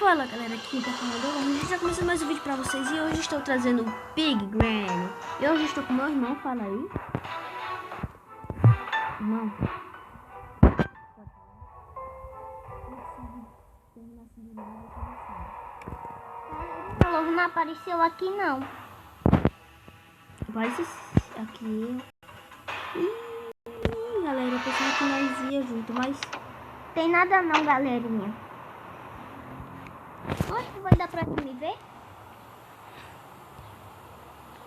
Fala galera, aqui tá falando. A gente já começou mais um vídeo pra vocês e hoje estou trazendo o Pig Granny. E hoje estou com meu irmão, fala aí. Irmão. O lobo não apareceu aqui não. Vai aqui. Ih, galera, eu pensava que nós ia junto, mas Tem nada não, galerinha. Onde vai dar pra me ver?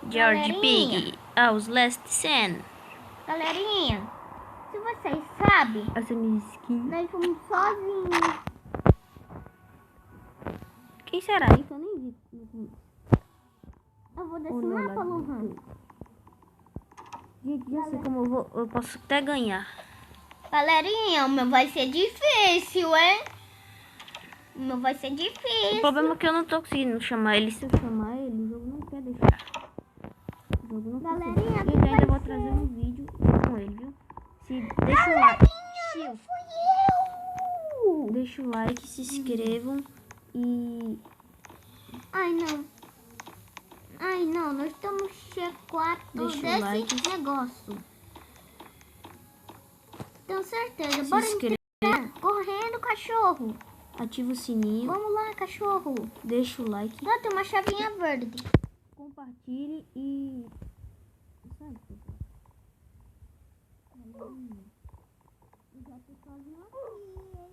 George Galerinha. Pig, aos Last Scene. Galerinha, se vocês sabem, Essa é minha skin. nós fomos sozinhos. Quem será? Isso eu nem vi. Eu vou desse Ou não, mapa, não. Luhan. Gente, já sei como eu posso até ganhar. Galerinha, o meu vai ser difícil, hein? O meu vai ser O difícil. problema é que eu não tô conseguindo chamar ele. Se eu chamar ele, o jogo não quer deixar. O jogo não Galerinha, consegue. E eu ainda vou trazer um vídeo com ele, viu? Deixa o like. Não fui eu! Deixa o like, se inscrevam e... Ai, não. Ai, não. Nós estamos checados Deixa o desse like. negócio. Tenho certeza. Se Bora inscreva. entrar. Correndo, cachorro. Ativa o sininho. Vamos lá, cachorro. Deixa o like. Lá tem uma chavinha verde. Compartilhe e... Sabe, Eu já tô sozinho aqui, hein?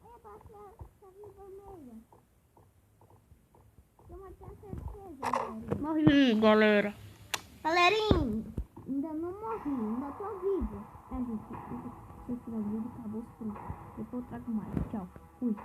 É, baixa a chavinha vermelha. Eu não tenho certeza, galerinha. morri, galera. Galerinha, ainda não morri, ainda tô vivo. É, gente, se esse vídeo acabou, pronto. Depois eu trago mais. Tchau. Fui.